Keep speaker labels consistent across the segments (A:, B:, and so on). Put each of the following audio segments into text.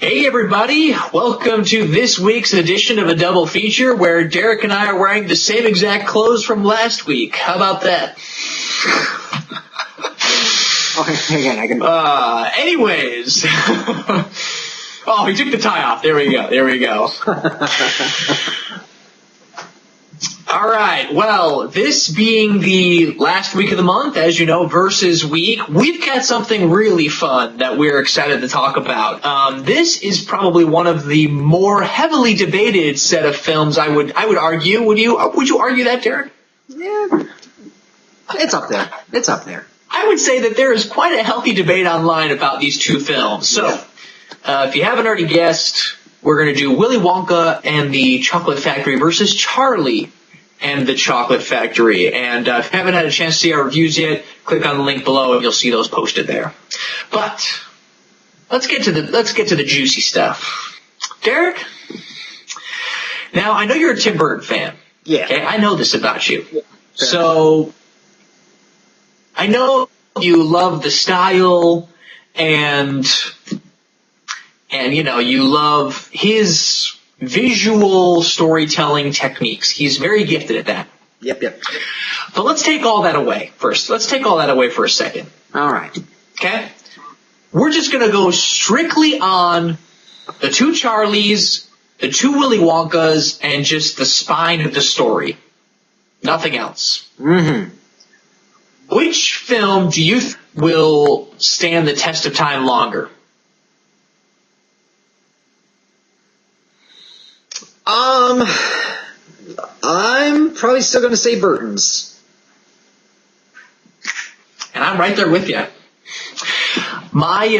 A: Hey everybody, welcome to this week's edition of a double feature where Derek and I are wearing the same exact clothes from last week. How about that?
B: Okay, again, I can...
A: Anyways. Oh, he took the tie off. There we go. All right, well, this being the last week of the month, as you know, versus week, we've got something really fun that we're excited to talk about. This is probably one of the more heavily debated set of films, I would argue. Would you argue that, Derek?
B: Yeah, it's up there.
A: I would say that there is quite a healthy debate online about these two films. So, if you haven't already guessed, we're going to do Willy Wonka and the Chocolate Factory versus Charlie and the Chocolate Factory. And if you haven't had a chance to see our reviews yet, click on the link below and you'll see those posted there. But let's get to the juicy stuff. Derek, now I know you're a Tim Burton fan.
B: Yeah.
A: Okay, I know this about you. Yeah. So I know you love the style and you know, you love his visual storytelling techniques. He's very gifted at that.
B: Yep.
A: But let's take all that away first. Let's take all that away for a second.
B: All right.
A: Okay? We're just going to go strictly on the two Charlies, the two Willy Wonkas, and just the spine of the story. Nothing else.
B: Mm-hmm.
A: Which film do you think will stand the test of time longer?
B: I'm probably still going to say Burton's.
A: And I'm right there with you. My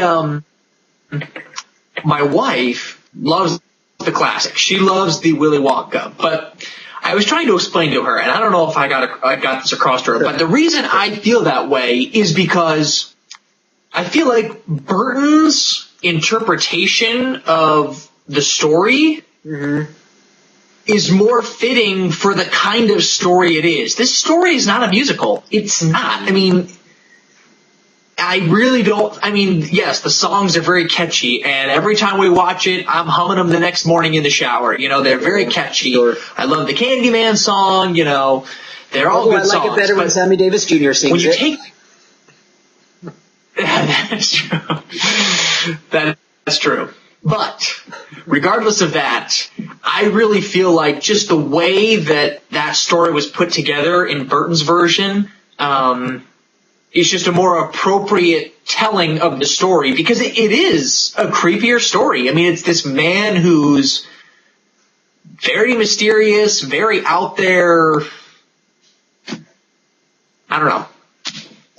A: wife loves the classic. She loves the Willy Wonka, but I was trying to explain to her, and I don't know if I got this across to her, but the reason I feel that way is because I feel like Burton's interpretation of the story is more fitting for the kind of story it is. This story is not a musical. It's not. I mean, yes, the songs are very catchy, and every time we watch it, I'm humming them the next morning in the shower. You know, they're very catchy. Sure. I love the Candyman song, you know. They're all good songs.
B: I like it better when Sammy Davis Jr. sings
A: when you
B: it.
A: That's true. That's true. But regardless of that, I really feel like just the way that story was put together in Burton's version is just a more appropriate telling of the story, because it is a creepier story. I mean, it's this man who's very mysterious, very out there. I don't know.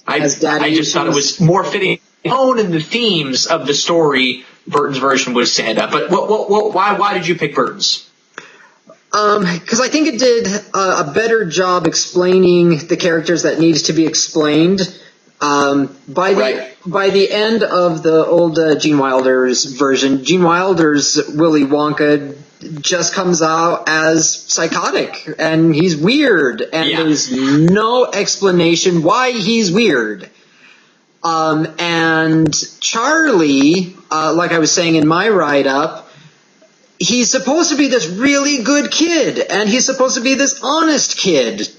A: I just thought it was more fitting. The tone and the themes of the story, Burton's version would stand up. But why did you pick Burton's?
B: Because I think it did a better job explaining the characters that needs to be explained. By the end of the old Gene Wilder's version, Gene Wilder's Willy Wonka just comes out as psychotic, and he's weird, and there's no explanation why he's weird. And Charlie, like I was saying in my write-up, he's supposed to be this really good kid, and he's supposed to be this honest kid.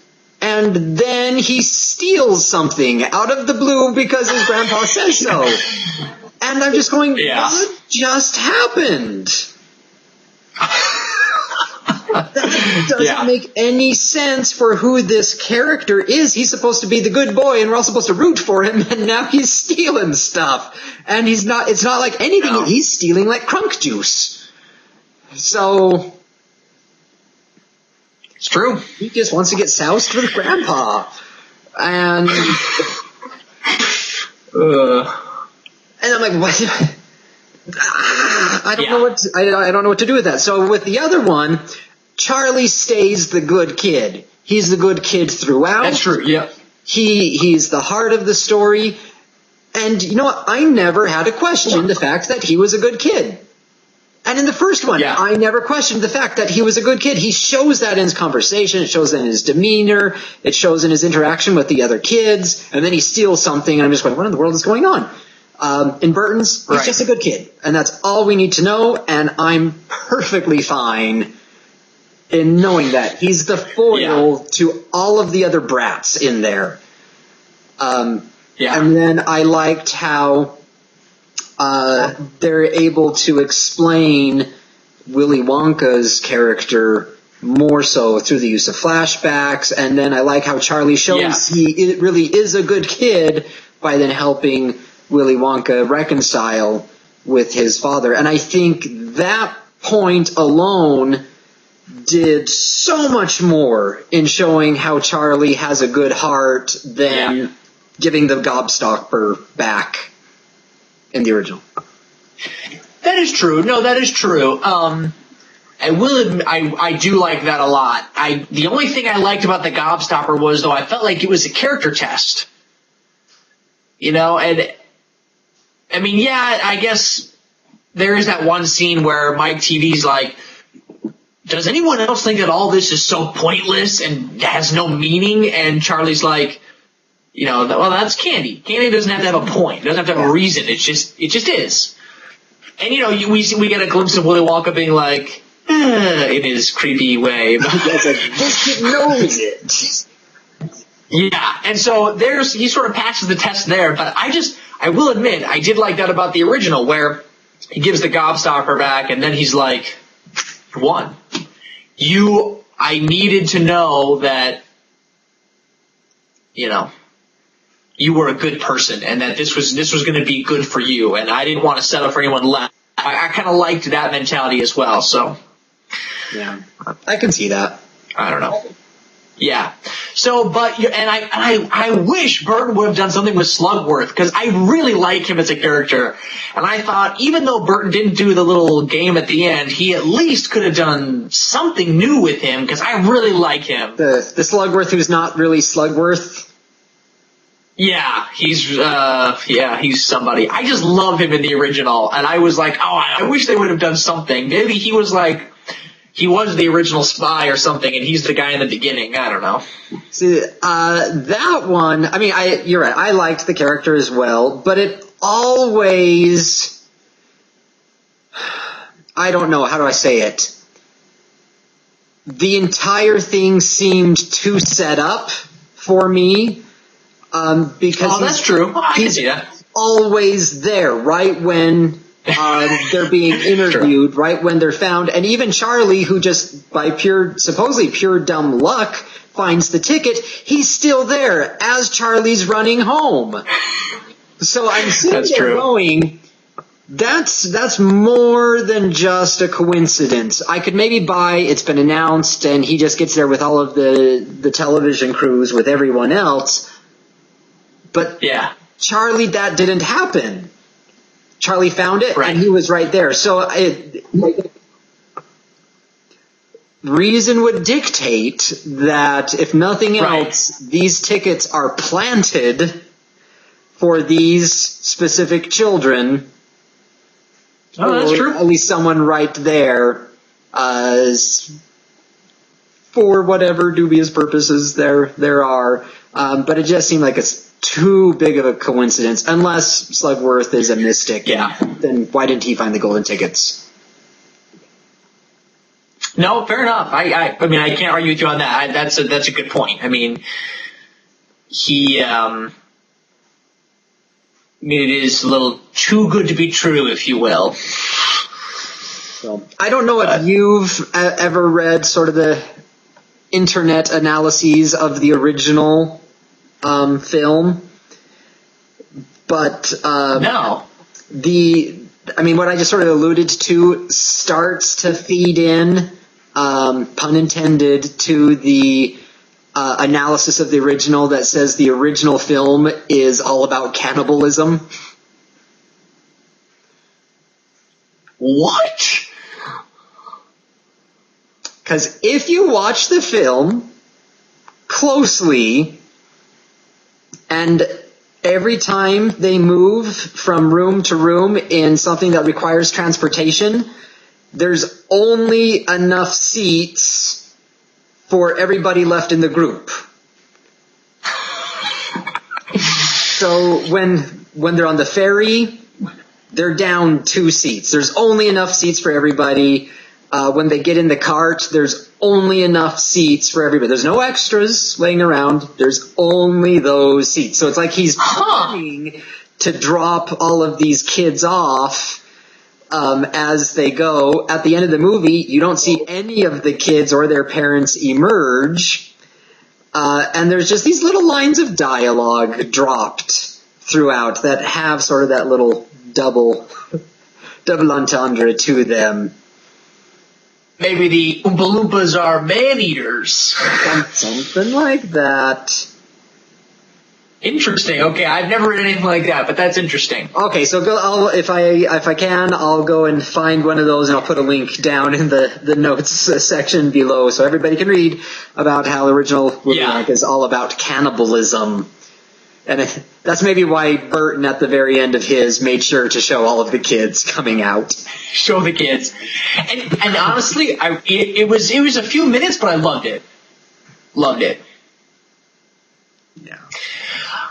B: And then he steals something out of the blue because his grandpa says so. And I'm just going, what just happened? That doesn't make any sense for who this character is. He's supposed to be the good boy, and we're all supposed to root for him, and now he's stealing stuff. And it's not like anything. No. He's stealing like crunk juice. So
A: it's true.
B: He just wants to get soused with grandpa. And and I'm like, what? I don't know what to do with that. So with the other one, Charlie stays the good kid. He's the good kid throughout.
A: That's true, yeah.
B: He's the heart of the story. And you know what? I never had to question the fact that he was a good kid. And in the first one, I never questioned the fact that he was a good kid. He shows that in his conversation. It shows in his demeanor. It shows in his interaction with the other kids. And then he steals something, and I'm just going, what in the world is going on? In Burton's, he's just a good kid, and that's all we need to know, and I'm perfectly fine in knowing that. He's the foil to all of the other brats in there. And then I liked how they're able to explain Willy Wonka's character more so through the use of flashbacks, and then I like how Charlie shows he really is a good kid by then helping Willy Wonka reconcile with his father. And I think that point alone did so much more in showing how Charlie has a good heart than giving the gobstopper back in the original.
A: That is true. No, that is true. I will admit, I do like that a lot. The only thing I liked about the gobstopper was, though, I felt like it was a character test. You know, and I mean, I guess there is that one scene where Mike TV's like, does anyone else think that all this is so pointless and has no meaning? And Charlie's like, you know, well, that's candy. Candy doesn't have to have a point. It doesn't have to have a reason. It just is. And, you know, we get a glimpse of Willy Wonka being like, in his creepy way.
B: This kid knows it.
A: Yeah, and so he sort of passes the test there, but I will admit, I did like that about the original, where he gives the gobstopper back, and then he's like, one, I needed to know that, you know, you were a good person, and that this was going to be good for you, and I didn't want to settle for anyone less. I kind of liked that mentality as well, so.
B: Yeah, I can see that.
A: I don't know. Yeah. So, but, and I wish Burton would have done something with Slugworth, because I really like him as a character. And I thought, even though Burton didn't do the little game at the end, he at least could have done something new with him, because I really like him.
B: The Slugworth who's not really Slugworth?
A: Yeah, he's somebody. I just love him in the original, and I was like, I wish they would have done something. Maybe he was the original spy or something, and he's the guy in the beginning. I don't know.
B: See, that one, I mean, you're right, I liked the character as well, but it always, I don't know, how do I say it? The entire thing seemed too set up for me. Because
A: that's true. I can see that.
B: Always there, right when they're being interviewed, right when they're found, and even Charlie, who just by supposedly pure dumb luck finds the ticket, he's still there as Charlie's running home. So I'm sitting there going, that's more than just a coincidence. I could maybe buy it's been announced and he just gets there with all of the television crews with everyone else. But Charlie, that didn't happen. Charlie found it, and he was right there. So reason would dictate that, if nothing else, these tickets are planted for these specific children.
A: Oh, that's true.
B: At least someone right there, for whatever dubious purposes there are. But it just seemed like it's too big of a coincidence. Unless Slugworth is a mystic, then why didn't he find the golden tickets?
A: No, fair enough. I mean, I can't argue with you on that. That's a good point. I mean, I mean, it is a little too good to be true, if you will.
B: So, I don't know if you've ever read sort of the internet analyses of the original film, but
A: no.
B: I mean, what I just sort of alluded to starts to feed in, pun intended, to the analysis of the original that says the original film is all about cannibalism.
A: What?
B: Because if you watch the film closely, and every time they move from room to room in something that requires transportation, there's only enough seats for everybody left in the group. So when when they're on the ferry, they're down 2 seats. There's only enough seats for everybody. When they get in the cart, there's only enough seats for everybody. There's no extras laying around. There's only those seats. So it's like he's planning to drop all of these kids off as they go. At the end of the movie, you don't see any of the kids or their parents emerge. And there's just these little lines of dialogue dropped throughout that have sort of that little double entendre to them.
A: Maybe the Oompa Loompas are man-eaters.
B: Something like that.
A: Interesting. Okay, I've never read anything like that, but that's interesting.
B: Okay, so if I can, I'll go and find one of those, and I'll put a link down in the notes section below, so everybody can read about how the original Willy Wonka is all about cannibalism. And that's maybe why Burton, at the very end of his, made sure to show all of the kids coming out.
A: Show the kids. And honestly, it was a few minutes, but I loved it. Loved it.
B: Yeah.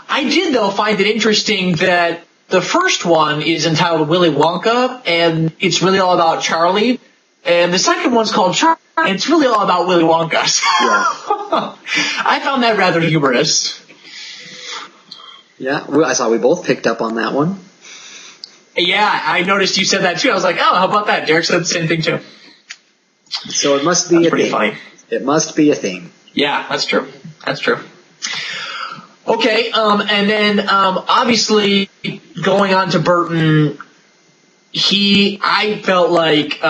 A: I did, though, find it interesting that the first one is entitled Willy Wonka, and it's really all about Charlie. And the second one's called Charlie, and it's really all about Willy Wonka.
B: Yeah.
A: I found that rather humorous.
B: Yeah, I saw we both picked up on that one.
A: Yeah, I noticed you said that too. I was like, oh, how about that? Derek said the same thing too.
B: So it must be
A: that's
B: a
A: pretty
B: thing.
A: funny.
B: It must be a thing.
A: Yeah, that's true. That's true. Okay, and then obviously going on to Burton, I felt like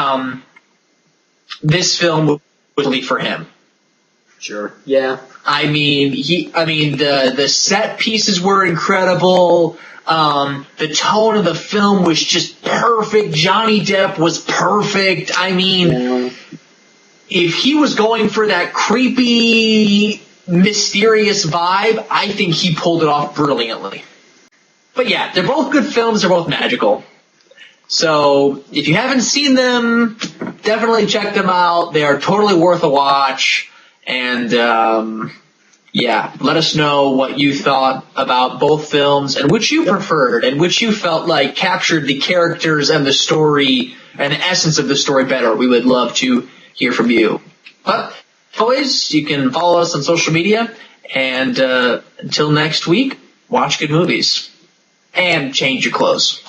A: this film was really for him.
B: Sure. Yeah.
A: I mean, the set pieces were incredible. The tone of the film was just perfect. Johnny Depp was perfect. I mean, if he was going for that creepy, mysterious vibe, I think he pulled it off brilliantly. But yeah, they're both good films. They're both magical. So if you haven't seen them, definitely check them out. They are totally worth a watch. And, let us know what you thought about both films and which you preferred and which you felt like captured the characters and the story and the essence of the story better. We would love to hear from you. But, as always, you can follow us on social media. And until next week, watch good movies. And change your clothes.